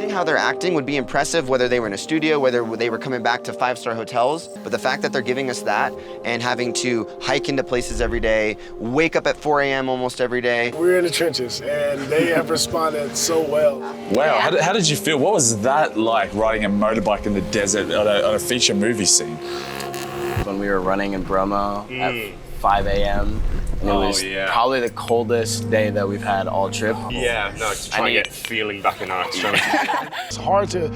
acting, how they're acting would be impressive, whether they were in a studio, whether they were coming back to 5-star hotels. But the fact that they're giving us that and having to hike into places every day, wake up at 4 a.m. almost every day. We're in the trenches, and they have responded so well. Wow, how did you feel? What was that like, riding a motorbike in the desert on a feature movie scene? When we were running in Bromo at 5 a.m. and it was probably the coldest day that we've had all trip. Yeah, no, to try and get feeling back in our extremities. It's hard to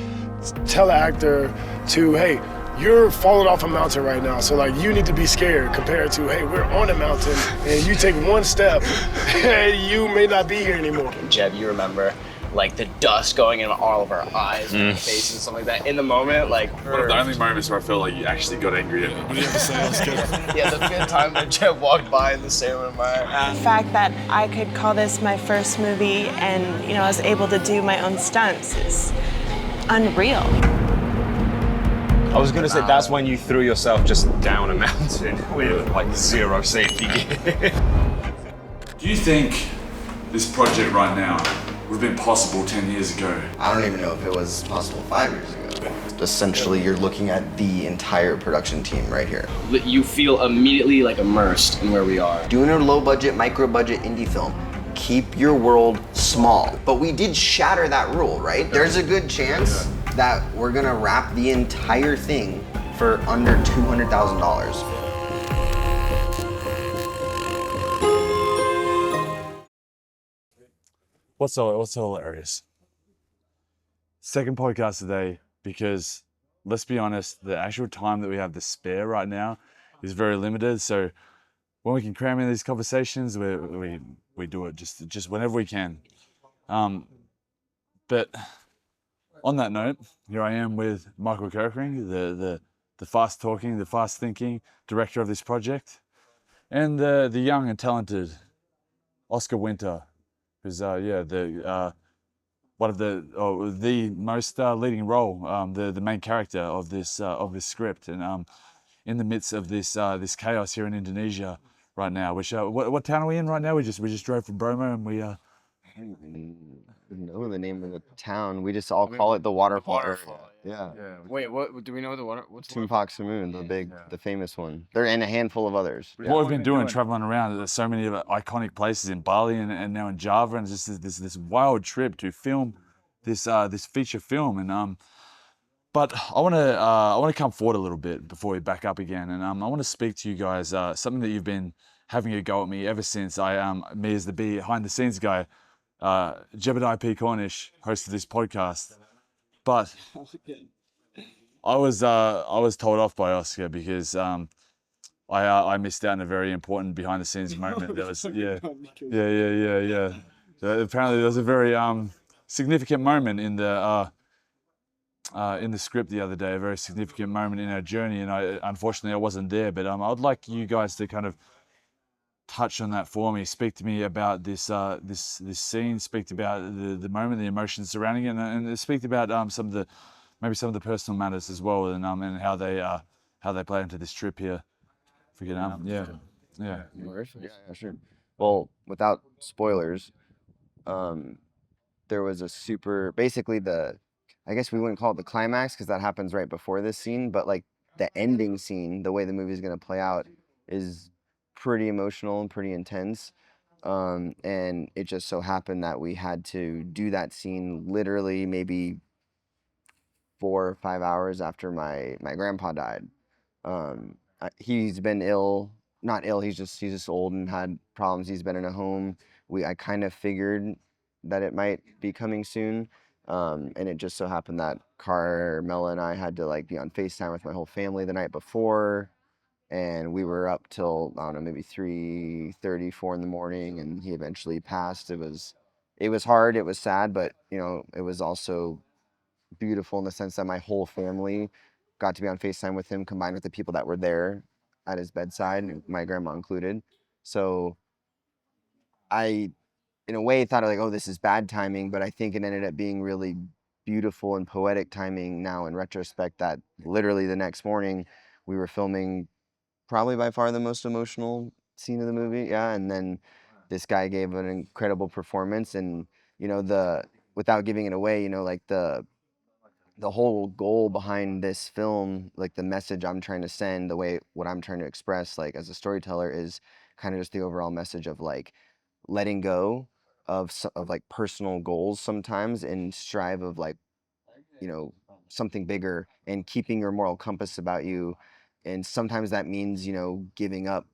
tell an actor to, hey, you're falling off a mountain right now, so like you need to be scared compared to, hey, we're on a mountain and you take one step and you may not be here anymore. Jeb, you remember like the dust going in all of our eyes and our faces and stuff like that. In the moment, like One of the only moments where I felt like you actually got angry at me. What do you have to say? Let's get it. yeah, the fifth time that Jeb walked by in the Sailor Mire. The fact that I could call this my first movie and, I was able to do my own stunts is unreal. I was gonna say that's when you threw yourself just down a mountain with like zero safety gear. Do you think this project right now would have been possible 10 years ago? I don't even know if it was possible 5 years ago. Essentially, you're looking at the entire production team right here. You feel immediately like immersed in where we are. Doing a low-budget, micro-budget indie film, keep your world small. But we did shatter that rule, right? There's a good chance that we're gonna wrap the entire thing for under $200,000. What's so hilarious? Second podcast today, because let's be honest, the actual time that we have to spare right now is very limited. So when we can cram in these conversations, we do it just whenever we can. But on that note, here I am with Michael Kerkering, the fast talking, the fast thinking director of this project, and the young and talented Oscar Winter, who's one of the most leading role, the main character of this script, and in the midst of this chaos here in Indonesia right now. Which what town are we in right now? We just drove from Bromo, and we I don't even know the name of the town. We just all call it the waterfall area. Yeah. Wait, what do we know the water? What's Tumpak Samoon, the famous one. There and a handful of others. What we've been doing, traveling around, there's so many iconic places in Bali and now in Java, and it's just this wild trip to film this feature film. And but I want to come forward a little bit before we back up again, and I want to speak to you guys something that you've been having a go at me ever since me as the behind the scenes guy, Jebediah P. Cornish, hosted this podcast. But I was told off by Oscar because I missed out on a very important behind the scenes moment. That was yeah. So apparently there was a very significant moment in the script the other day, a very significant moment in our journey, and unfortunately I wasn't there. But I'd like you guys to kind of touch on that for me. Speak to me about this scene. Speak about the moment, the emotions surrounding it, and speak about some of the personal matters as well, and how they play into this trip here. If we can, yeah, sure. Well, without spoilers, there was basically I guess we wouldn't call it the climax because that happens right before this scene, but like the ending scene, the way the movie is going to play out is pretty emotional and pretty intense. And it just so happened that we had to do that scene literally maybe 4 or 5 hours after my grandpa died. He's been not ill, he's just old and had problems. He's been in a home. I kind of figured that it might be coming soon. And it just so happened that Carmela and I had to be on FaceTime with my whole family the night before. And we were up till, I don't know, maybe 3:30, 4 in the morning, and he eventually passed. It was hard, it was sad, but it was also beautiful in the sense that my whole family got to be on FaceTime with him, combined with the people that were there at his bedside, my grandma included. So I, in a way, thought oh, this is bad timing, but I think it ended up being really beautiful and poetic timing now in retrospect, that literally the next morning we were filming probably by far the most emotional scene of the movie. Yeah. And then this guy gave an incredible performance, and the without giving it away, you know, like the whole goal behind this film, like the message I'm trying to send, what I'm trying to express, like as a storyteller, is kind of just the overall message of like letting go of like personal goals sometimes and strive of like, you know, something bigger, and keeping your moral compass about you. And sometimes that means, you know, giving up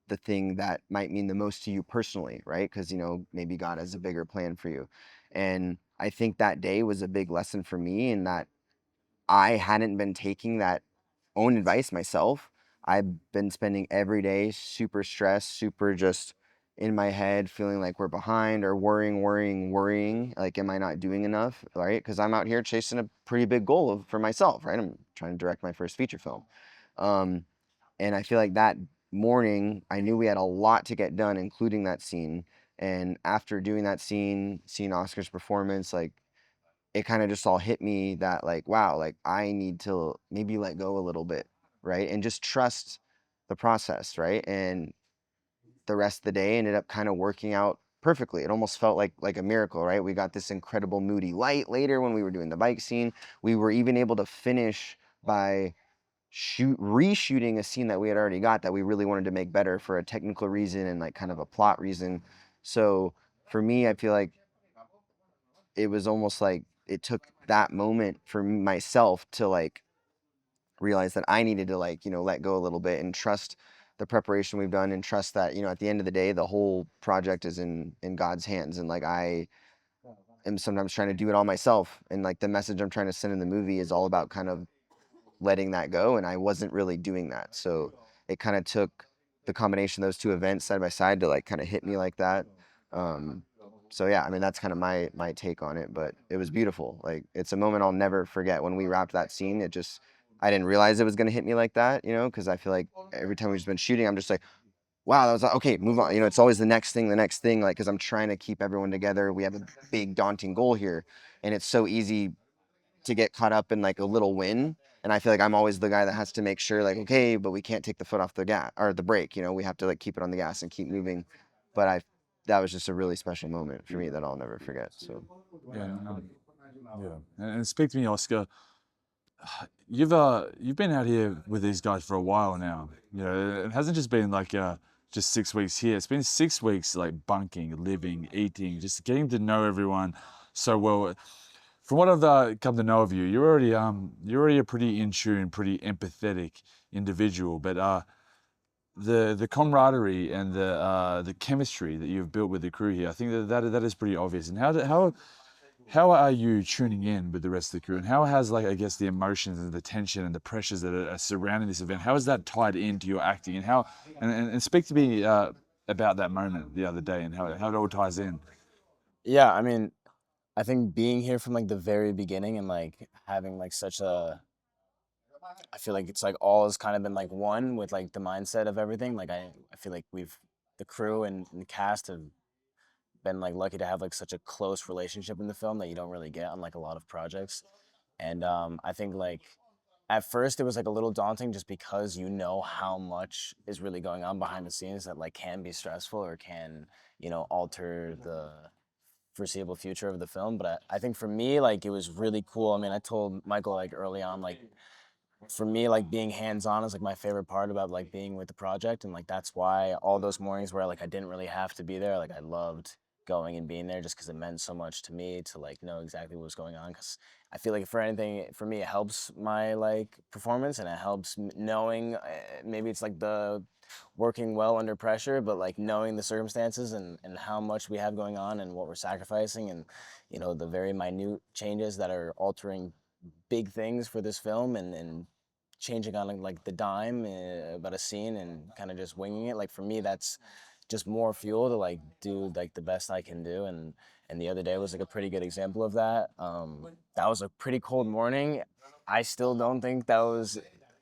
the thing that might mean the most to you personally, right? Because, you know, maybe God has a bigger plan for you. And I think that day was a big lesson for me, in that I hadn't been taking that own advice myself. I've been spending every day super stressed, super just in my head, feeling like we're behind, or worrying. Like, am I not doing enough? Right? Because I'm out here chasing a pretty big goal for myself, right? I'm trying to direct my first feature film. Um, and I feel like that morning, I knew we had a lot to get done, including that scene. And after doing that scene, seeing Oscar's performance, like, it kind of just all hit me that like, wow, like I need to maybe let go a little bit, right? And just trust the process, right? And the rest of the day ended up kind of working out perfectly. It almost felt like a miracle, right? We got this incredible moody light later when we were doing the bike scene. We were even able to finish by reshooting a scene that we had already got, that we really wanted to make better for a technical reason and like kind of a plot reason. So for me, I feel like it was almost like it took that moment for myself to like realize that I needed to like, you know, let go a little bit and trust the preparation we've done, and trust that, you know, at the end of the day, the whole project is in God's hands. And like, I am sometimes trying to do it all myself. And like the message I'm trying to send in the movie is all about kind of letting that go. And I wasn't really doing that. So it kind of took the combination of those two events side by side to like kind of hit me like that. Um, so yeah, I mean, that's kind of my take on it, but it was beautiful. Like, it's a moment I'll never forget when we wrapped that scene. It just, I didn't realize it was going to hit me like that, you know, because I feel like every time we've just been shooting, I'm just like, wow, that was like, okay, move on. You know, it's always the next thing, like, because I'm trying to keep everyone together. We have a big daunting goal here, and it's so easy to get caught up in like a little win. And I feel like I'm always the guy that has to make sure, like, okay, but we can't take the foot off the gas or the brake. You know, we have to like keep it on the gas and keep moving. But that was just a really special moment for me that I'll never forget. So Yeah, yeah. And speak to me, Oscar. You've been out here with these guys for a while now. You know, it hasn't just been like just 6 weeks here. It's been 6 weeks like bunking, living, eating, just getting to know everyone so well. From what I've come to know of you, you're already a pretty in tune, pretty empathetic individual. But the camaraderie and the chemistry that you've built with the crew here, I think that is pretty obvious. And how are you tuning in with the rest of the crew? And how has, like, I guess, the emotions and the tension and the pressures that are surrounding this event, how is that tied into your acting? And and speak to me about that moment the other day and how it all ties in. Yeah, I mean, I think being here from like the very beginning and like having like such a, I feel like it's like all has kind of been like one with like the mindset of everything. Like I feel like the crew and the cast have been like lucky to have like such a close relationship in the film that you don't really get on like a lot of projects. And I think like at first it was like a little daunting just because you know how much is really going on behind the scenes that like can be stressful or can, you know, alter the foreseeable future of the film. But I think for me, like, it was really cool. I mean, I told Michael like early on, like, for me, like, being hands-on is like my favorite part about like being with the project. And like that's why all those mornings where like I didn't really have to be there, like I loved going and being there just because it meant so much to me to like know exactly what was going on. Because I feel like for anything, for me, it helps my like performance, and it helps knowing maybe it's like the working well under pressure, but like knowing the circumstances and how much we have going on and what we're sacrificing, and you know, the very minute changes that are altering big things for this film, and changing on like the dime about a scene and kind of just winging it. Like for me, that's just more fuel to like do like the best I can do. And the other day was like a pretty good example of that. That was a pretty cold morning. I still don't think that was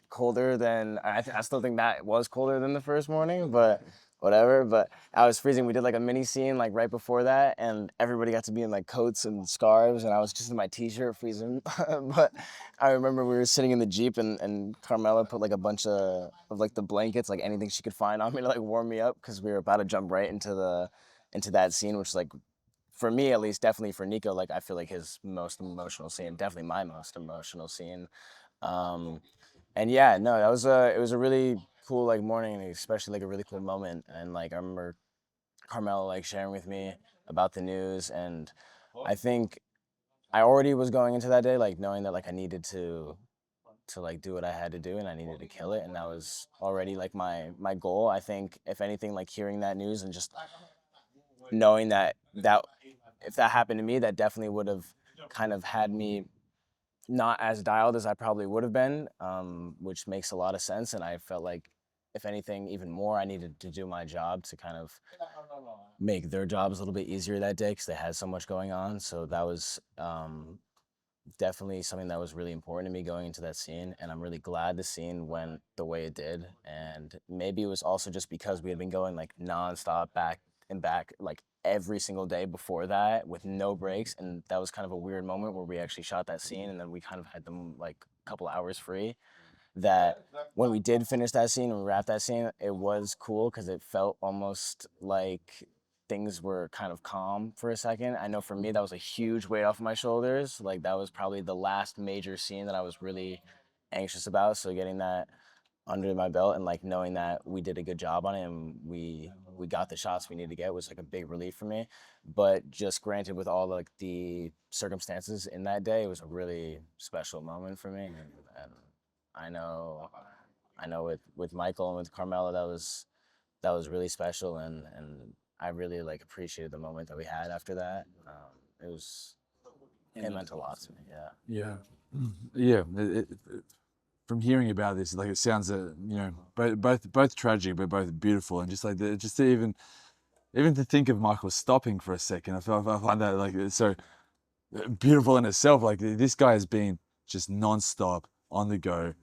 colder than I still think that was colder than the first morning, but whatever. But I was freezing. We did like a mini scene like right before that, and everybody got to be in like coats and scarves, and I was just in my t-shirt freezing. But I remember we were sitting in the Jeep, and Carmela put like a bunch of like the blankets, like anything she could find on me to like warm me up, because we were about to jump right into that scene, which is like for me at least, definitely for Nico, like I feel like his most emotional scene, definitely my most emotional scene. Um, and yeah, no, it was a really cool like morning, and especially like a really cool moment. And like I remember Carmela like sharing with me about the news, and I think I already was going into that day like knowing that like I needed to like do what I had to do and I needed to kill it, and that was already like my goal. I think if anything, like hearing that news and just knowing that if that happened to me, that definitely would have kind of had me not as dialed as I probably would have been, which makes a lot of sense. And I felt like, if anything, even more, I needed to do my job to kind of make their jobs a little bit easier that day because they had so much going on. So that was definitely something that was really important to me going into that scene. And I'm really glad the scene went the way it did. And maybe it was also just because we had been going like nonstop back and back, like every single day before that with no breaks. And that was kind of a weird moment where we actually shot that scene and then we kind of had them like a couple hours free. That when we did finish that scene and we wrapped that scene, it was cool because it felt almost like things were kind of calm for a second. I know for me that was a huge weight off my shoulders. Like that was probably the last major scene that I was really anxious about. So getting that under my belt and like knowing that we did a good job on it and we got the shots we needed to get was like a big relief for me. But just granted, with all like the circumstances in that day, it was a really special moment for me. And I know, I know with Michael and with Carmela, that was really special, and I really like appreciated the moment that we had after that. It meant a lot to me. Yeah. Yeah, yeah. From hearing about this, like it sounds, both tragic, but both beautiful, and just like just to even to think of Michael stopping for a second, I find that like it's so beautiful in itself. Like this guy has been just nonstop on the go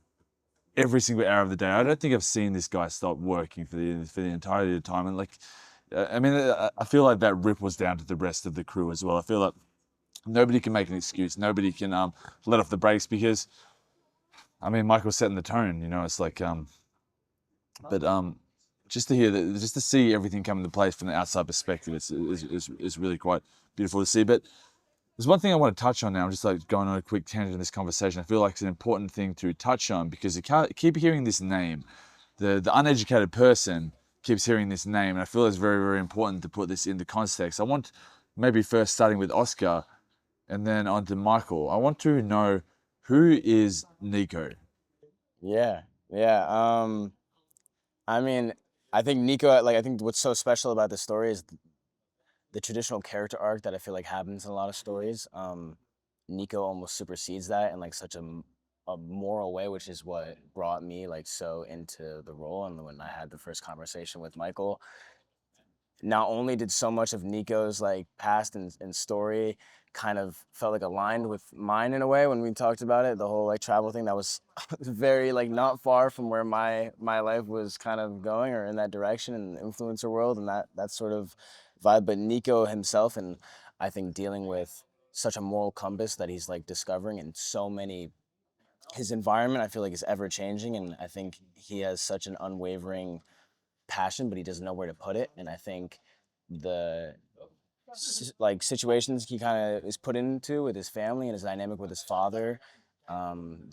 every single hour of the day. I don't think I've seen this guy stop working for the entirety of the time. And like, I feel like that rip was down to the rest of the crew as well. I feel like nobody can make an excuse. Nobody can let off the brakes because, I mean, Michael's setting the tone. It's like, just to hear that, just to see everything come into place from the outside perspective, is really quite beautiful to see. But there's one thing I want to touch on now. I'm just like going on a quick tangent in this conversation. I feel like it's an important thing to touch on because you keep hearing this name. The uneducated person keeps hearing this name, and I feel it's very, very important to put this into context. I want, maybe first starting with Oscar and then on to Michael. I want to know, who is Nico? Yeah. I mean, I think Nico, like, I think what's so special about the story is the traditional character arc that I feel like happens in a lot of stories. Nico almost supersedes that in like such a moral way, which is what brought me like so into the role. And when I had the first conversation with Michael, not only did so much of Nico's like past and story kind of felt like aligned with mine in a way when we talked about it, the whole like travel thing that was very like not far from where my life was kind of going or in that direction in the influencer world and that sort of vibe. But Nico himself, and I think dealing with such a moral compass that he's like discovering in so many, his environment I feel like is ever changing, and I think he has such an unwavering passion, but he doesn't know where to put it. And I think the like situations he kind of is put into with his family and his dynamic with his father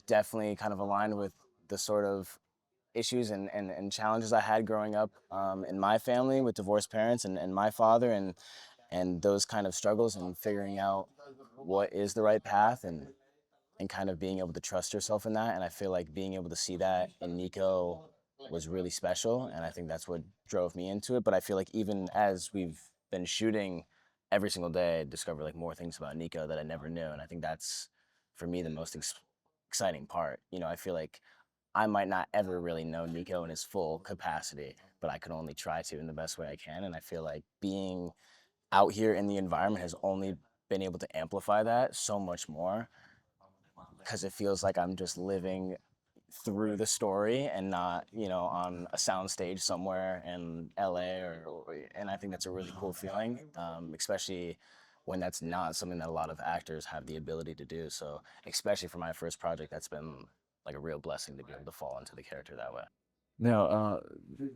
definitely kind of aligned with the sort of issues and challenges I had growing up in my family with divorced parents and my father and those kind of struggles and figuring out what is the right path and kind of being able to trust yourself in that. And I feel like being able to see that in Nico was really special. And I think that's what drove me into it. But I feel like even as we've been shooting every single day, I discover like more things about Nico that I never knew. And I think that's, for me, the most exciting part. I feel like I might not ever really know Nico in his full capacity, but I can only try to in the best way I can. And I feel like being out here in the environment has only been able to amplify that so much more because it feels like I'm just living through the story and not, on a soundstage somewhere in LA and I think that's a really cool feeling, especially when that's not something that a lot of actors have the ability to do. So especially for my first project, that's been like a real blessing to be able to fall into the character that way. Now,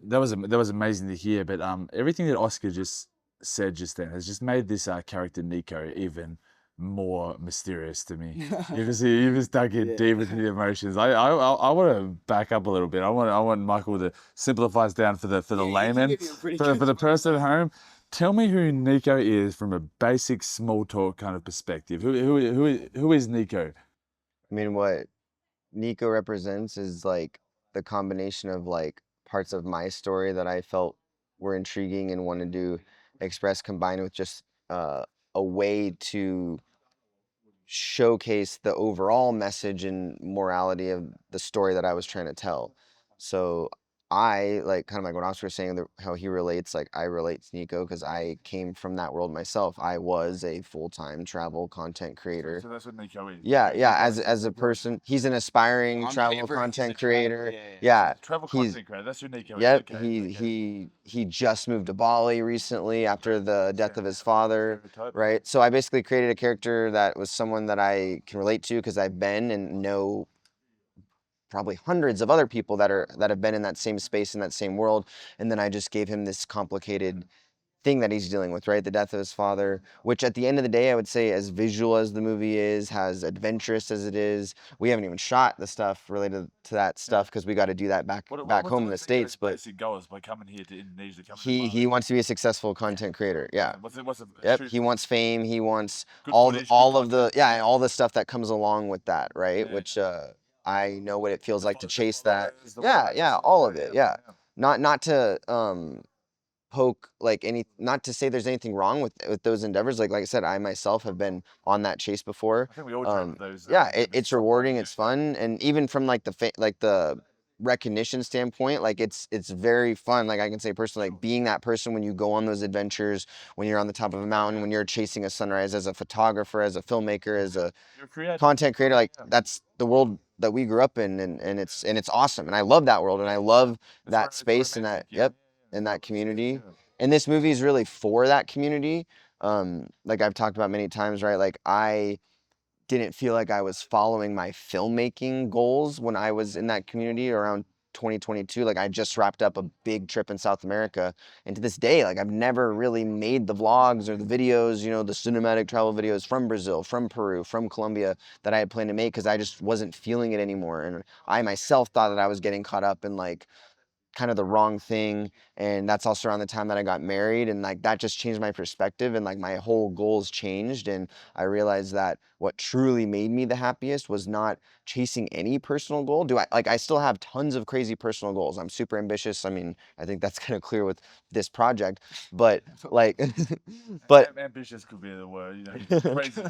that was amazing to hear. But everything that Oscar just said just then has just made this character Nico even more mysterious to me. You've just dug in deep into the emotions. I want to back up a little bit. I want Michael to simplify us down for the layman, for the person at home. Tell me who Nico is from a basic small talk kind of perspective. Who is Nico? I mean, what Nico represents is like the combination of like parts of my story that I felt were intriguing and wanted to express, combined with just a way to showcase the overall message and morality of the story that I was trying to tell. So I like kind of like what Oscar was saying, how he relates. Like I relate to Nico because I came from that world myself. I was a full-time travel content creator. So that's what Nico is. Yeah, yeah. As a person, he's an aspiring travel content creator. Yeah, Travel he's content creator. That's who Nico is. yep. Okay, He just moved to Bali recently after the death of his father. Stereotype. Right. So I basically created a character that was someone that I can relate to because I've been and know probably hundreds of other people that have been in that same space, in that same world. And then I just gave him this complicated thing that he's dealing with, right? The death of his father, which at the end of the day, I would say as visual as the movie is, as adventurous as it is, we haven't even shot the stuff related to that stuff because we got to do that back home in the States. But basic goals by coming here to Indonesia? he wants to be a successful content creator. Yeah. What's Yep. He wants fame. He wants Good all footage, all good of the all the stuff that comes along with that, right? Yeah. Which I know what it feels like to chase that. photos, the Yeah, photos, yeah, all of it. Yeah. Not to poke like not to say there's anything wrong with those endeavors. Like I said, I myself have been on that chase before. I think we all dream of those. Yeah, endeavors it's at some point, rewarding, yeah. it's fun, and even from like the recognition standpoint, like it's very fun. Like I can say personally, like being that person when you go on those adventures, when you're on the top of a mountain, when you're chasing a sunrise, as a photographer, as a filmmaker, as a You're a creator. content creator, like that's the world that we grew up in, and it's awesome, and I love that world, and I love that space and that and that community. And this movie is really for that community. Like I've talked about many times, right? Like I didn't feel like I was following my filmmaking goals when I was in that community around 2022. Like I just wrapped up a big trip in South America, and to this day, like I've never really made the vlogs or the videos, the cinematic travel videos from Brazil, from Peru, from Colombia that I had planned to make because I just wasn't feeling it anymore. And I myself thought that I was getting caught up in like kind of the wrong thing, and that's also around the time that I got married, and like that just changed my perspective, and like my whole goals changed, and I realized that what truly made me the happiest was not chasing any personal goal. I still have tons of crazy personal goals. I'm super ambitious. I mean, I think that's kind of clear with this project, but like but ambitious could be the word, crazy.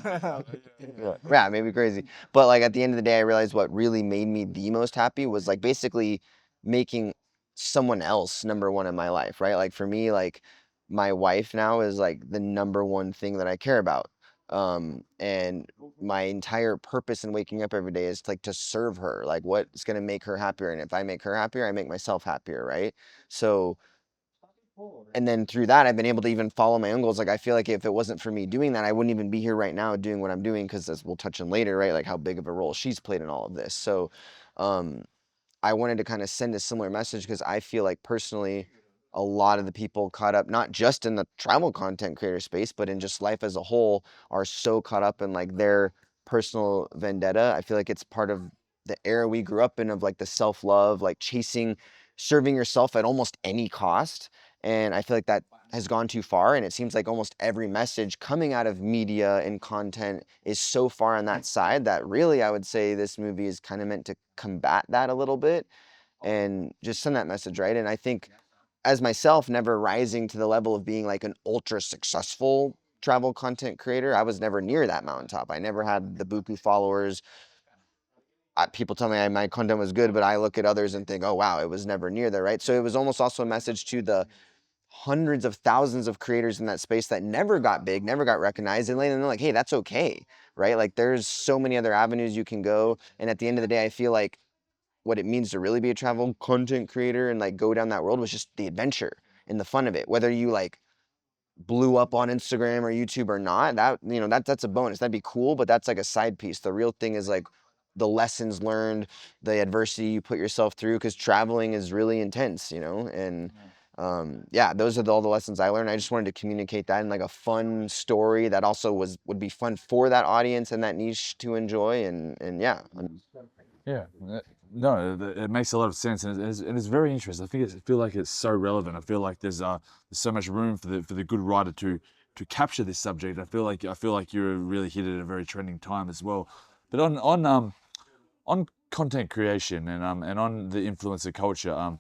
yeah, maybe crazy. But like at the end of the day, I realized what really made me the most happy was like basically making someone else number one in my life, right? Like for me, like my wife now is like the number one thing that I care about. And my entire purpose in waking up every day is like to serve her, like what's going to make her happier. And if I make her happier, I make myself happier, right? So, and then through that, I've been able to even follow my own goals. Like I feel like if it wasn't for me doing that, I wouldn't even be here right now doing what I'm doing, because as we'll touch on later, right? Like how big of a role she's played in all of this. So, I wanted to kind of send a similar message because I feel like personally, a lot of the people caught up, not just in the travel content creator space, but in just life as a whole, are so caught up in like their personal vendetta. I feel like it's part of the era we grew up in of like the self-love, like serving yourself at almost any cost. And I feel like that has gone too far. And it seems like almost every message coming out of media and content is so far on that side that really I would say this movie is kind of meant to combat that a little bit and just send that message, right? And I think as myself, never rising to the level of being like an ultra successful travel content creator, I was never near that mountaintop. I never had the buku followers. People tell me my content was good, but I look at others and think, oh, wow, it was never near there, right? So it was almost also a message to the hundreds of thousands of creators in that space that never got big, never got recognized, and letting them know like, hey, that's okay, right? Like there's so many other avenues you can go. And at the end of the day, I feel like what it means to really be a travel content creator and like go down that world was just the adventure and the fun of it. Whether you like blew up on Instagram or YouTube or not, that's a bonus. That'd be cool, but that's like a side piece. The real thing is like the lessons learned, the adversity you put yourself through, because traveling is really intense, and Yeah, those are all the lessons I learned. I just wanted to communicate that in like a fun story that also would be fun for that audience and that niche to enjoy. And yeah, Yeah, no, it makes a lot of sense, and it's very interesting. I feel like it's so relevant. I feel like there's so much room for the good writer to capture this subject. I feel like you're really hit at a very trending time as well. But on content creation and on the influencer culture,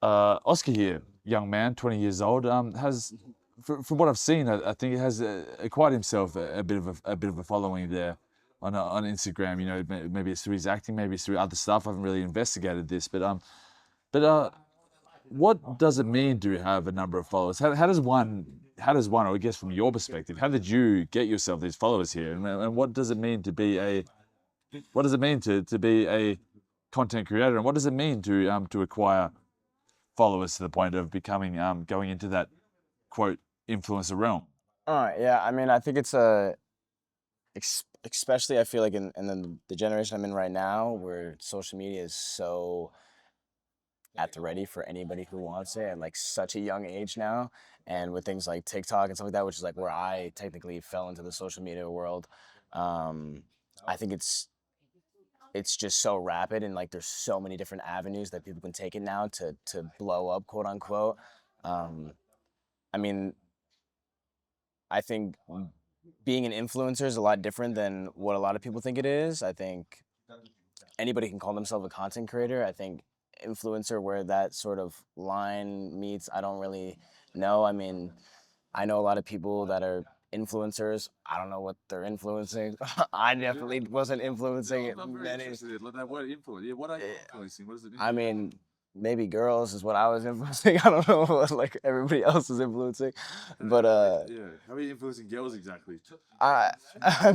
Oscar here, young man, 20 years old, has, from what I've seen, I think he has acquired himself a bit of a following there on Instagram. You know, maybe it's through his acting, maybe it's through other stuff. I haven't really investigated this, but what does it mean to have a number of followers? How does one, or I guess from your perspective, how did you get yourself these followers here, and what does it mean to be a content creator, and what does it mean to acquire followers to the point of becoming going into that quote influencer realm? Yeah, I mean, I think it's especially I feel like in the generation I'm in right now, where social media is so at the ready for anybody who wants it at like such a young age now, and with things like TikTok and stuff like that, which is like where I technically fell into the social media world. I think it's just so rapid, and like there's so many different avenues that people can take it now to blow up, quote unquote. I mean, I think being an influencer is a lot different than what a lot of people think it is. I think anybody can call themselves a content creator. I think influencer, where that sort of line meets, I don't really know. I mean, I know a lot of people that are influencers. I don't know what they're influencing. I definitely wasn't influencing many. That word influence. Yeah, what are you influencing? What does it mean? I mean, maybe girls is what I was influencing. I don't know what like everybody else is influencing, but Yeah, how are you influencing girls exactly? I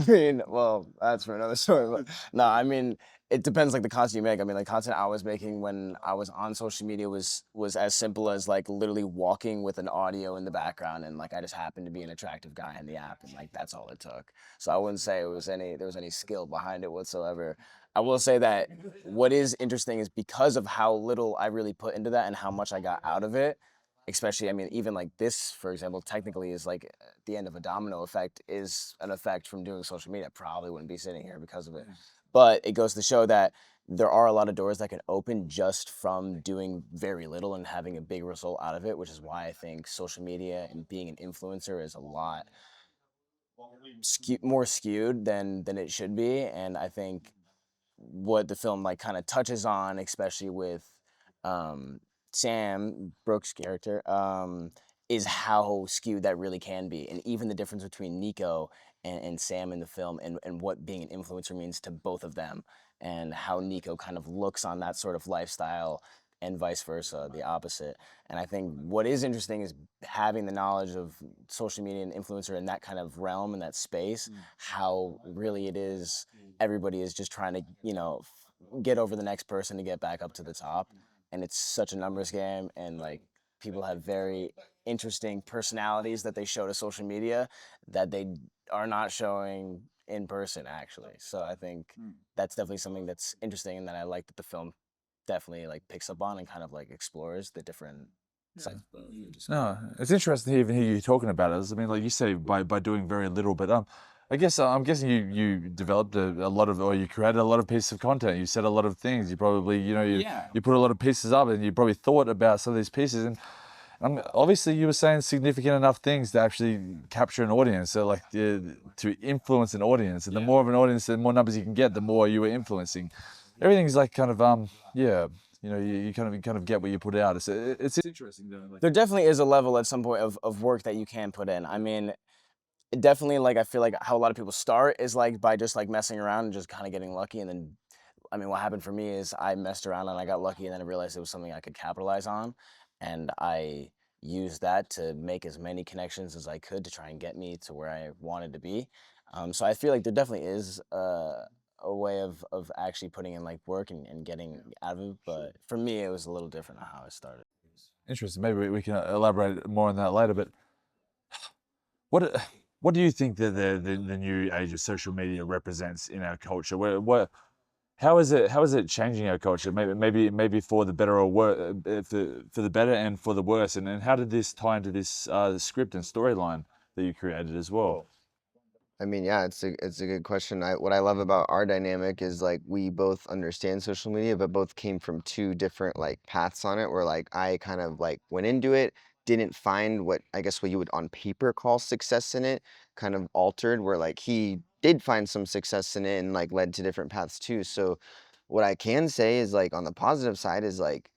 mean, well, that's for another story. But no, I mean, it depends like the content you make. I mean, like content I was making when I was on social media was as simple as like literally walking with an audio in the background, and like I just happened to be an attractive guy in the app, and like that's all it took. So I wouldn't say there was any skill behind it whatsoever. I will say that what is interesting is because of how little I really put into that and how much I got out of it, especially, I mean, even like this, for example, technically is like the end of a domino effect, is an effect from doing social media. I probably wouldn't be sitting here because of it. But it goes to show that there are a lot of doors that can open just from doing very little and having a big result out of it, which is why I think social media and being an influencer is a lot more skewed than it should be. And I think what the film like kind of touches on, especially with Sam Brooks' character, is how skewed that really can be, and even the difference between Nico and Sam in the film, and what being an influencer means to both of them, and how Nico kind of looks on that sort of lifestyle, and vice versa, the opposite. And I think what is interesting is having the knowledge of social media and influencer in that kind of realm, in that space, how really it is, everybody is just trying to, get over the next person to get back up to the top. And it's such a numbers game, and like people have very interesting personalities that they show to social media that they are not showing in person actually. So I think that's definitely something that's interesting, and that I like that the film definitely like picks up on and kind of like explores the different sides. No, it's interesting to even hear you talking about it. I mean, like you say, by doing very little, but I guess I'm guessing you developed a lot of, or you created a lot of pieces of content. You said a lot of things. You probably, you put a lot of pieces up, and you probably thought about some of these pieces. And obviously, you were saying significant enough things to actually capture an audience. So, like to influence an audience, and the more of an audience, the more numbers you can get, the more you were influencing. Everything's like kind of you kind of get what you put out. It's interesting though. Like, There definitely is a level at some point of work that you can put in. I mean, it definitely, like, I feel like how a lot of people start is like by just like messing around and just kind of getting lucky. And then, I mean, what happened for me is I messed around and I got lucky, and then I realized it was something I could capitalize on. And I used that to make as many connections as I could to try and get me to where I wanted to be. So I feel like there definitely is a way of actually putting in like work and getting out of it. But for me, it was a little different on how I started. interesting. Maybe we can elaborate more on that later. But what do you think that the new age of social media represents in our culture? How is it changing our culture? Maybe for the better or worse, for the better and for the worse. And how did this tie into this script and storyline that you created as well? I mean, yeah, it's a good question. What I love about our dynamic is like we both understand social media, but both came from two different like paths on it. Where like I kind of like went into it, didn't find what I guess what you would on paper call success in it, kind of altered. Where like he did find some success in it and like led to different paths too. So what I can say is like on the positive side is like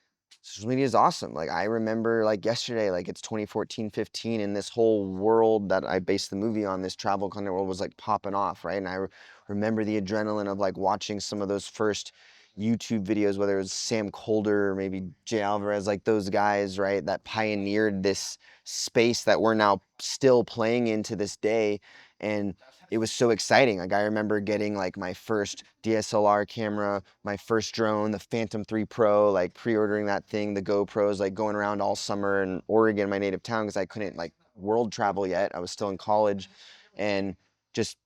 social media is awesome. Like I remember like yesterday, like it's 2014, 15, and this whole world that I based the movie on, this travel content world was like popping off, right? And remember the adrenaline of like watching some of those first YouTube videos, whether it was Sam Colder or maybe Jay Alvarez, like those guys, right, that pioneered this space that we're now still playing in to this day. And it was so exciting. Like I remember getting like my first DSLR camera, my first drone, the Phantom 3 Pro, like pre-ordering that thing, the GoPros, like going around all summer in Oregon, my native town, because I couldn't like world travel yet. I was still in college, and just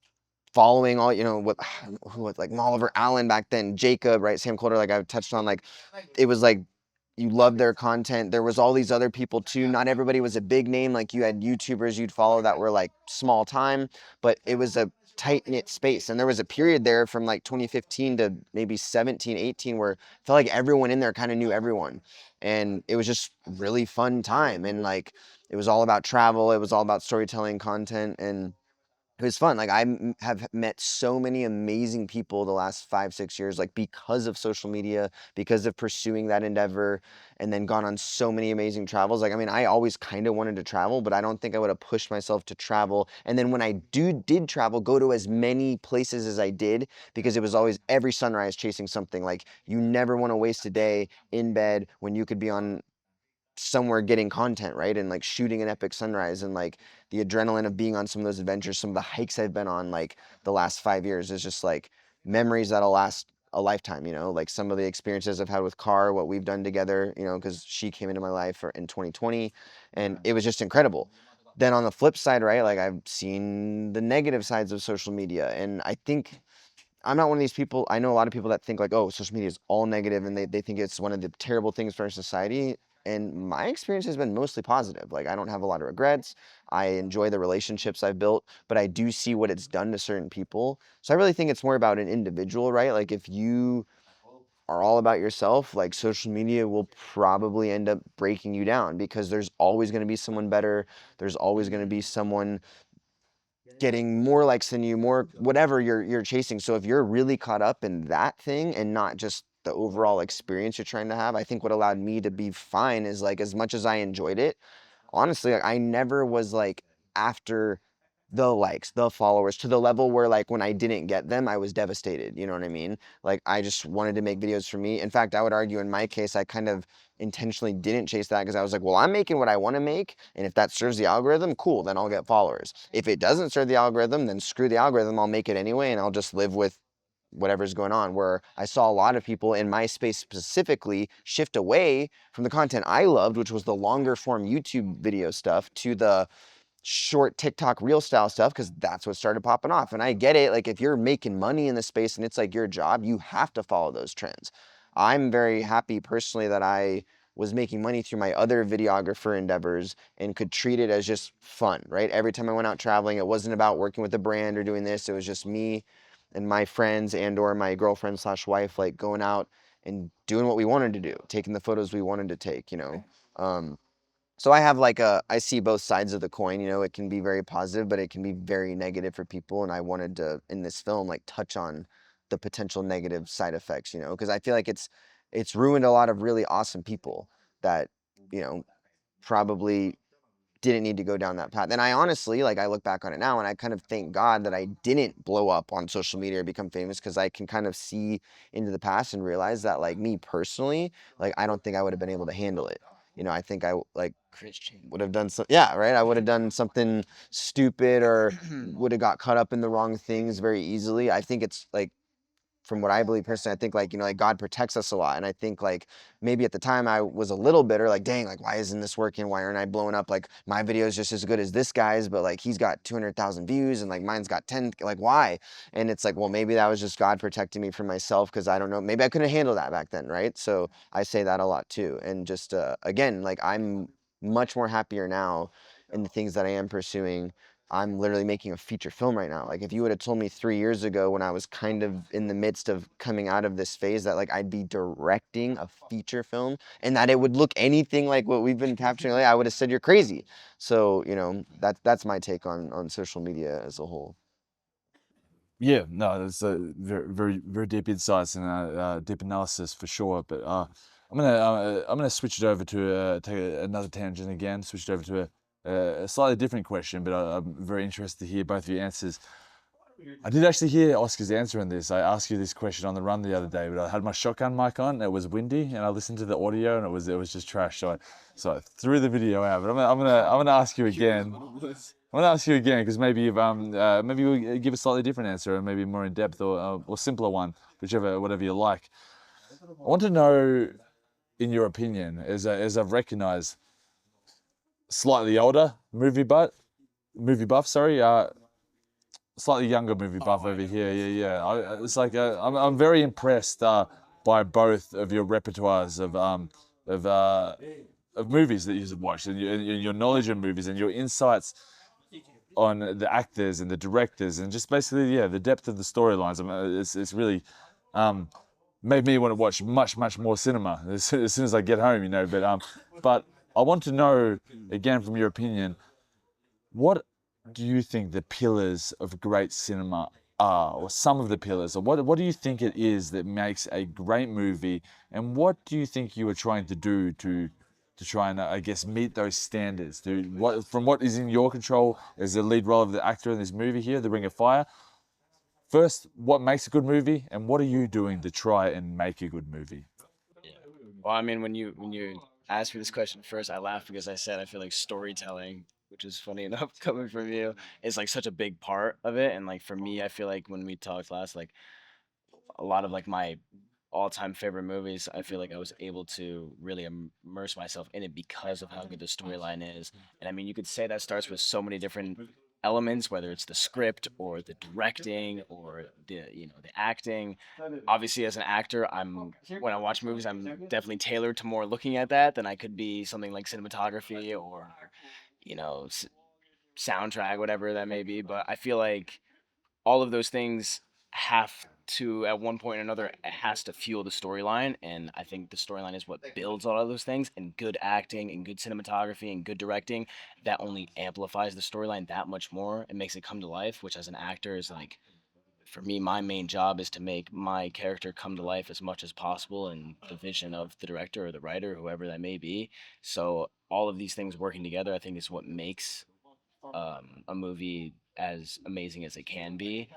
following all, you know, what who was like Oliver Allen back then, Jacob, right? Sam Colder, like I touched on, like it was like you loved their content. There was all these other people too. Not everybody was a big name. Like you had YouTubers you'd follow that were like small time, but it was a tight knit space. And there was a period there from like 2015 to maybe 17, 18 where it felt like everyone in there kind of knew everyone. And it was just really fun time. And like it was all about travel. It was all about storytelling content, and it was fun. Like have met so many amazing people the last 5, 6 years, like because of social media, because of pursuing that endeavor, and then gone on so many amazing travels. Like, I mean, I always kind of wanted to travel, but I don't think I would have pushed myself to travel. And then when I did travel, go to as many places as I did, because it was always every sunrise chasing something. Like you never want to waste a day in bed when you could be on somewhere getting content, right? And like shooting an epic sunrise, and like the adrenaline of being on some of those adventures, some of the hikes I've been on like the last 5 years is just like memories that'll last a lifetime, you know, like some of the experiences I've had with Car, what we've done together, you know, because she came into my life in 2020, and it was just incredible. Then on the flip side, right, like I've seen the negative sides of social media, and I think I'm not one of these people. I know a lot of people that think like, oh, social media is all negative, and they think it's one of the terrible things for our society. And my experience has been mostly positive. Like I don't have a lot of regrets. I enjoy the relationships I've built, but I do see what it's done to certain people. So I really think it's more about an individual, right? Like if you are all about yourself, like social media will probably end up breaking you down, because there's always going to be someone better. There's always going to be someone getting more likes than you, more whatever you're chasing. So if you're really caught up in that thing and not just the overall experience you're trying to have, I think what allowed me to be fine is like as much as I enjoyed it, honestly, like, I never was like after the likes, the followers to the level where like when I didn't get them, I was devastated. You know what I mean? Like I just wanted to make videos for me. In fact, I would argue in my case, I kind of intentionally didn't chase that, because I was like, well, I'm making what I want to make. And if that serves the algorithm, cool, then I'll get followers. If it doesn't serve the algorithm, then screw the algorithm. I'll make it anyway, and I'll just live with whatever's going on. Where I saw a lot of people in my space specifically shift away from the content I loved, which was the longer form YouTube video stuff, to the short TikTok reel style stuff, because that's what started popping off. And I get it. Like if you're making money in the space and it's like your job, you have to follow those trends. I'm very happy personally that I was making money through my other videographer endeavors and could treat it as just fun, right? Every time I went out traveling, it wasn't about working with a brand or doing this. It was just me and my friends and or my girlfriend slash wife, like going out and doing what we wanted to do, taking the photos we wanted to take, you know. So I have like I see both sides of the coin, you know. It can be very positive, but it can be very negative for people. And I wanted to, in this film, like touch on the potential negative side effects, you know, because I feel like it's ruined a lot of really awesome people that, you know, probably didn't need to go down that path. And I honestly, like I look back on it now and I kind of thank God that I didn't blow up on social media or become famous, because I can kind of see into the past and realize that like me personally, like I don't think I would have been able to handle it. You know, I think I like would have done some, yeah, right. I would have done something stupid or would have got caught up in the wrong things very easily. I think it's like from what I believe personally, I think like, like God protects us a lot. And I think like maybe at the time I was a little bitter, like, dang, like, why isn't this working? Why aren't I blowing up? Like my video is just as good as this guy's, but like he's got 200,000 views and like mine's got 10, like why? And it's like, well, maybe that was just God protecting me from myself. Cause I don't know, maybe I couldn't handle that back then. Right. So I say that a lot too. And just, again, like I'm much more happier now in the things that I am pursuing. I'm literally making a feature film right now. Like if you would have told me 3 years ago when I was kind of in the midst of coming out of this phase that like I'd be directing a feature film and that it would look anything like what we've been capturing lately, I would have said you're crazy. So, that's my take on social media as a whole. Yeah, no, that's a very, very, very deep insights and deep analysis for sure. But I'm gonna switch it over to take another tangent again. Switch it over to a slightly different question, but I'm very interested to hear both of your answers. I did actually hear Oscar's answer on this. I asked you this question on the run the other day, but I had my shotgun mic on. It was windy, and I listened to the audio, and it was just trash. So I threw the video out. But I'm gonna ask you again. I'm gonna ask you again because maybe maybe you'll give a slightly different answer, or maybe more in depth or simpler one, whatever you like. I want to know, in your opinion, as I've recognised, slightly older movie buff, sorry, slightly younger movie buff over here. It's like I'm very impressed by both of your repertoires of movies that you've watched and your knowledge of movies and your insights on the actors and the directors and just basically the depth of the storylines. It's really made me want to watch much more cinema as soon as I get home, But I want to know again from your opinion, what do you think the pillars of great cinema are, or some of the pillars, or what do you think it is that makes a great movie, and what do you think you are trying to do to try and I guess meet those standards? From what is in your control as the lead role of the actor in this movie here, The Ring of Fire. First, what makes a good movie, and what are you doing to try and make a good movie? Well, I mean, when you asked me this question first, I laughed because I said I feel like storytelling, which is funny enough coming from you, is like such a big part of it. And like for me, I feel like when we talked last, like a lot of like my all-time favorite movies, I feel like I was able to really immerse myself in it because of how good the storyline is. And I mean, you could say that starts with so many different elements, whether it's the script or the directing or the acting. Obviously, as an actor, when I watch movies, I'm definitely tailored to more looking at that than I could be something like cinematography or you know s- soundtrack, whatever that may be. But I feel like all of those things have to, at one point or another, it has to fuel the storyline. And I think the storyline is what builds all of those things. And good acting and good cinematography and good directing, that only amplifies the storyline that much more and makes it come to life, which as an actor is like, for me, my main job is to make my character come to life as much as possible and the vision of the director or the writer, whoever that may be. So all of these things working together, I think, is what makes a movie as amazing as it can be.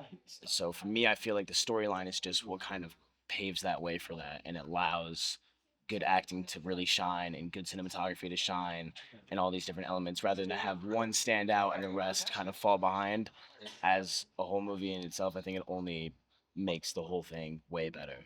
So for me, I feel like the storyline is just what kind of paves that way for that, and it allows good acting to really shine and good cinematography to shine and all these different elements rather than have one stand out and the rest kind of fall behind. As a whole movie in itself, I think it only makes the whole thing way better.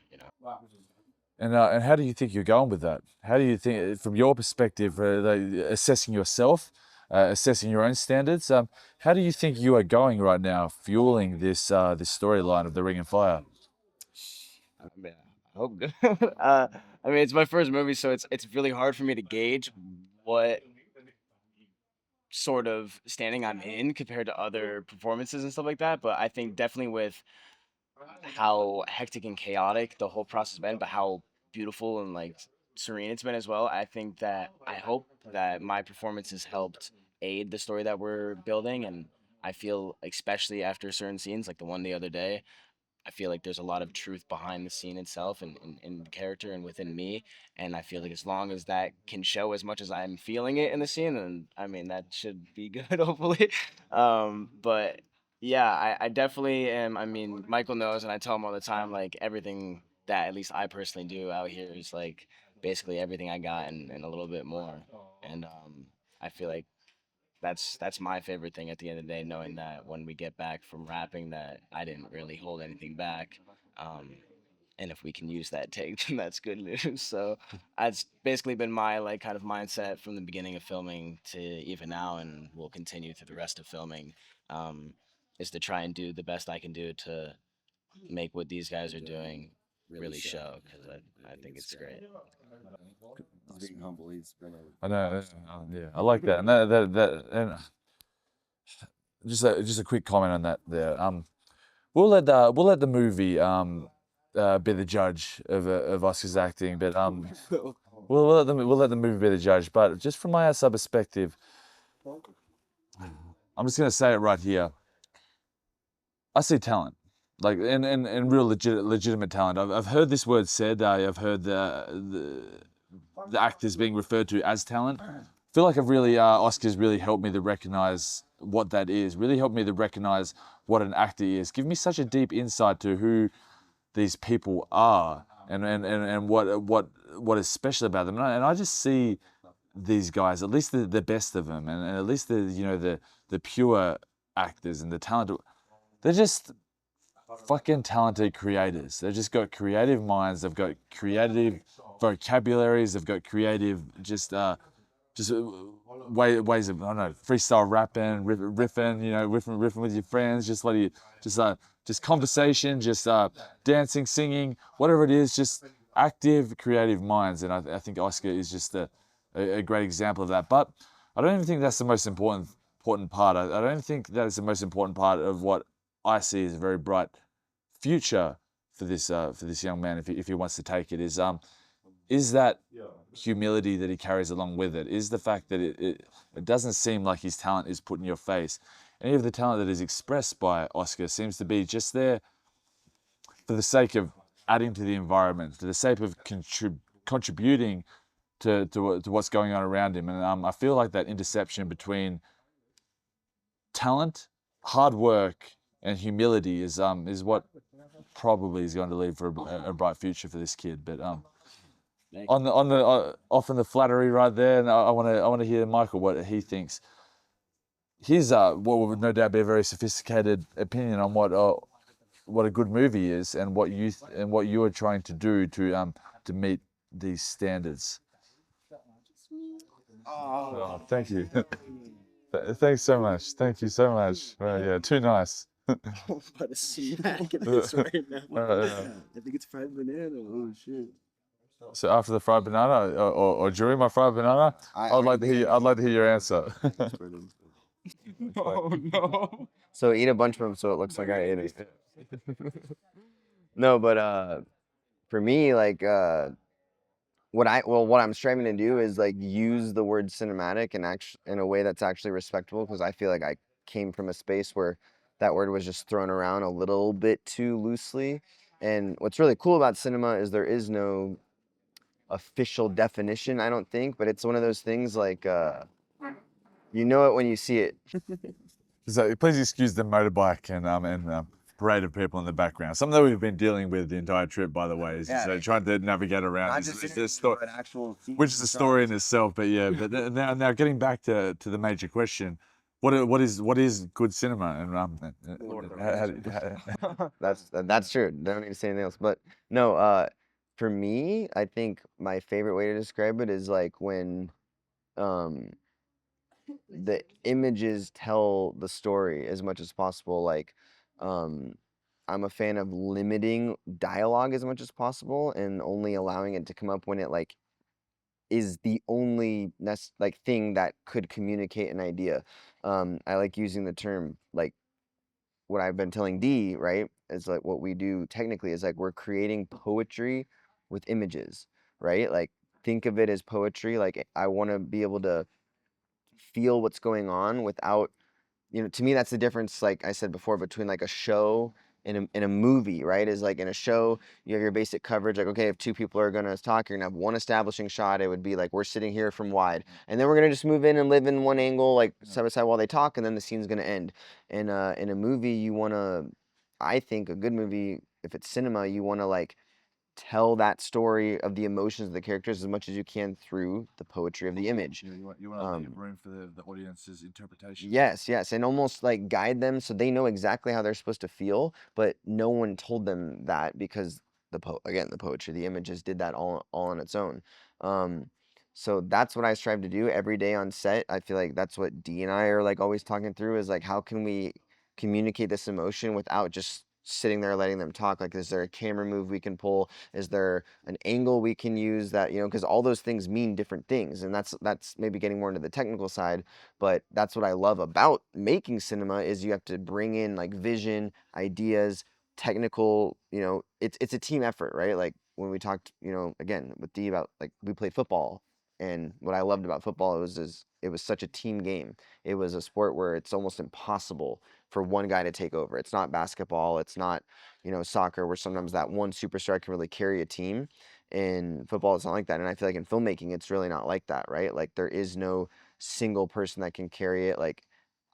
And how do you think you're going with that? How do you think, from your perspective, assessing yourself, assessing your own standards? How do you think you are going right now, fueling this storyline of The Ring of Fire? I mean, I hope good. I mean, it's my first movie, so it's really hard for me to gauge what sort of standing I'm in compared to other performances and stuff like that. But I think definitely with how hectic and chaotic the whole process has been, but how beautiful and like serene it's been as well. I hope that my performance has helped aid the story that we're building, and I feel especially after certain scenes, like the one the other day, I feel like there's a lot of truth behind the scene itself and the character and within me. And I feel like as long as that can show as much as I'm feeling it in the scene, then I mean, that should be good, hopefully. But yeah, I definitely am. I mean, Michael knows, and I tell him all the time, like everything that at least I personally do out here is like basically everything I got and a little bit more. And I feel like that's my favorite thing at the end of the day, knowing that when we get back from rapping that I didn't really hold anything back. Um, and if we can use that take, then that's good news. So that's basically been my like kind of mindset from the beginning of filming to even now, and will continue through the rest of filming, is to try and do the best I can do to make what these guys are doing really show, because I think it's great. He's being humble. I know. Yeah, I like that. And and just a quick comment on that there. We'll let the movie be the judge of Oscar's acting, but we'll let the movie be the judge. But just from my outside perspective, I'm just gonna say it right here. I see talent, like and real legitimate talent. I've heard this word said. I've heard the actors being referred to as talent. I feel like I've really Oscar's really helped me to recognize what that is. Really helped me to recognize what an actor is. Give me such a deep insight to who these people are and what is special about them. And I just see these guys, at least the best of them, and at least the pure actors and the talented. They're just fucking talented creators. They've just got creative minds. They've got creative vocabularies. They've got creative ways of, I don't know, freestyle rapping, riffing, riffing with your friends, just conversation, just dancing, singing, whatever it is, just active, creative minds. And I think Oscar is just a great example of that. But I don't even think that's the most important part. I don't think that is the most important part of what I see as a very bright future for this young man, if he wants to take it, is that humility that he carries along with it, is the fact that it doesn't seem like his talent is put in your face. Any of the talent that is expressed by Oscar seems to be just there for the sake of adding to the environment, for the sake of contributing to what's going on around him. And I feel like that intersection between talent, hard work, and humility is what probably is going to lead for a bright future for this kid. But off in the flattery right there, and I want to hear Michael what he thinks. His what would no doubt be a very sophisticated opinion on what a good movie is, and what you are trying to do to meet these standards. Oh, thank you. Thanks so much. Thank you so much. Yeah, too nice. I'm about to smack at this right now. I think it's fried banana. Oh shit. So after the fried banana, or during my fried banana, I'd like to hear your answer. Oh no. So eat a bunch of them so it looks like I ate it. No, but for me, like what I'm striving to do is like use the word cinematic and in a way that's actually respectable, because I feel like I came from a space where that word was just thrown around a little bit too loosely. And what's really cool about cinema is there is no official definition, I don't think, but it's one of those things like you know it when you see it. So please excuse the motorbike and parade of people in the background. Something that we've been dealing with the entire trip, by the way, is trying to navigate around this story, which is a story in itself. But yeah, but now getting back to the major question, what is good cinema? And That's true. Don't need to say anything else. But no, for me, I think my favorite way to describe it is like when the images tell the story as much as possible. Like I'm a fan of limiting dialogue as much as possible and only allowing it to come up when it like is the only thing that could communicate an idea. I like using the term, like what I've been telling Dee, right? Is like what we do technically is like we're creating poetry with images, right? Like think of it as poetry. Like I want to be able to feel what's going on without, to me that's the difference, like I said before, between like a show and a movie, right? Is like in a show you have your basic coverage, like okay, if two people are gonna talk, you're gonna have one establishing shot. It would be like we're sitting here from wide, and then we're gonna just move in and live in one angle like side by side while they talk, and then the scene's gonna end. And in a movie you wanna, I think a good movie, if it's cinema, you wanna like tell that story of the emotions of the characters as much as you can through the poetry of the image. you want to leave room for the audience's interpretation. Yes, and almost like guide them so they know exactly how they're supposed to feel, but no one told them that because the poetry, the images did that all on its own. So that's what I strive to do every day on set. I feel like that's what Dee and I are like always talking through, is like, how can we communicate this emotion without just sitting there letting them talk? Like, is there a camera move we can pull? Is there an angle we can use that, because all those things mean different things, and that's maybe getting more into the technical side, but that's what I love about making cinema, is you have to bring in like vision, ideas, technical, it's a team effort, right? Like when we talked, again with Dee about, like, we played football, and what I loved about football it was such a team game. It was a sport where it's almost impossible for one guy to take over. It's not basketball. It's not, soccer, where sometimes that one superstar can really carry a team. In football, it's not like that. And I feel like in filmmaking, it's really not like that, right? Like, there is no single person that can carry it. Like,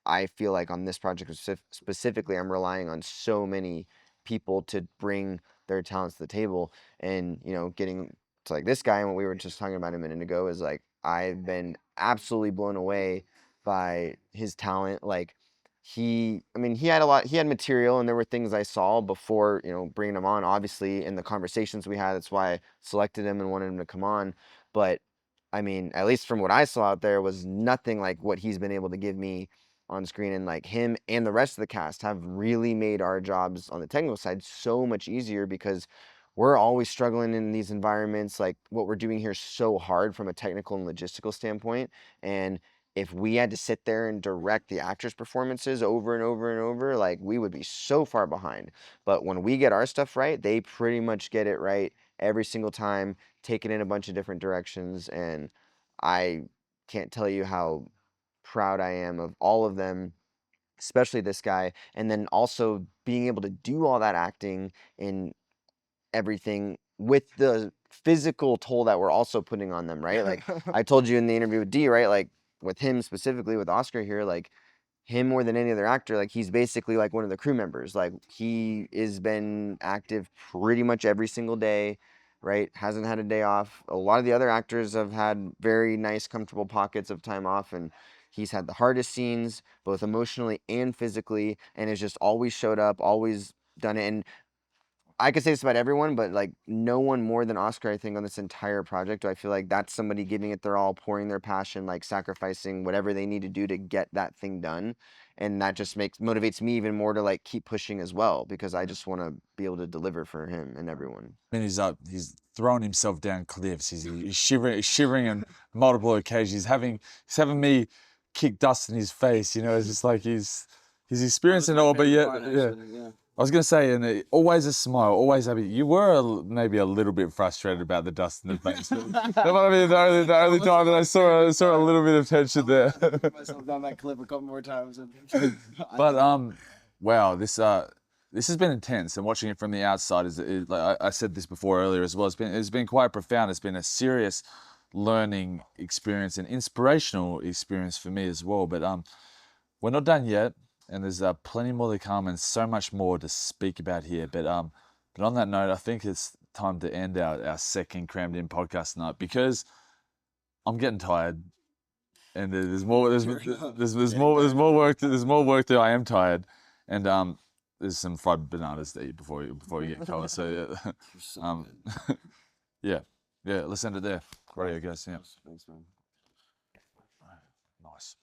I feel like on this project specifically, I'm relying on so many people to bring their talents to the table. And, getting to like this guy, and what we were just talking about a minute ago, is like, I've been absolutely blown away by his talent. Like, he had material, and there were things I saw before, bringing him on, obviously, in the conversations we had. That's why I selected him and wanted him to come on. But I mean, at least from what I saw out there, was nothing like what he's been able to give me on screen. And like, him and the rest of the cast have really made our jobs on the technical side so much easier, because we're always struggling in these environments. Like, what we're doing here is so hard from a technical and logistical standpoint. And if we had to sit there and direct the actors' performances over and over and over, like, we would be so far behind. But when we get our stuff right, they pretty much get it right every single time, take it in a bunch of different directions. And I can't tell you how proud I am of all of them, especially this guy. And then also being able to do all that acting and everything with the physical toll that we're also putting on them, right? Like, I told you in the interview with Dee, right? Like, with him specifically, with Oscar here, like, him more than any other actor, like, he's basically like one of the crew members. Like, he has been active pretty much every single day, right? Hasn't had a day off. A lot of the other actors have had very nice, comfortable pockets of time off, and he's had the hardest scenes, both emotionally and physically, and has just always showed up, always done it. And I could say this about everyone, but like, no one more than Oscar, I think, on this entire project. I feel like that's somebody giving it their all, pouring their passion, like sacrificing whatever they need to do to get that thing done. And that just motivates me even more to like keep pushing as well, because I just want to be able to deliver for him and everyone. I mean, he's throwing himself down cliffs. He's shivering on multiple occasions. He's having me kick dust in his face. It's just like he's experiencing it all, but yet, yeah. I was gonna say, and always a smile, always happy. You were maybe a little bit frustrated about the dust in the face. That might have been the only time that I saw a little bit of tension there. Put myself down that cliff a couple more times. But wow, this has been intense, and watching it from the outside is like I said this before earlier as well. It's been quite profound. It's been a serious learning experience and inspirational experience for me as well. But we're not done yet. And there's plenty more to come, and so much more to speak about here. But on that note, I think it's time to end our second crammed in podcast night, because I'm getting tired, and there's more work to. I am tired, and there's some fried bananas to eat before you get covered. So yeah, yeah. Let's end it there. Radio guys. Yeah. Thanks, man. Nice.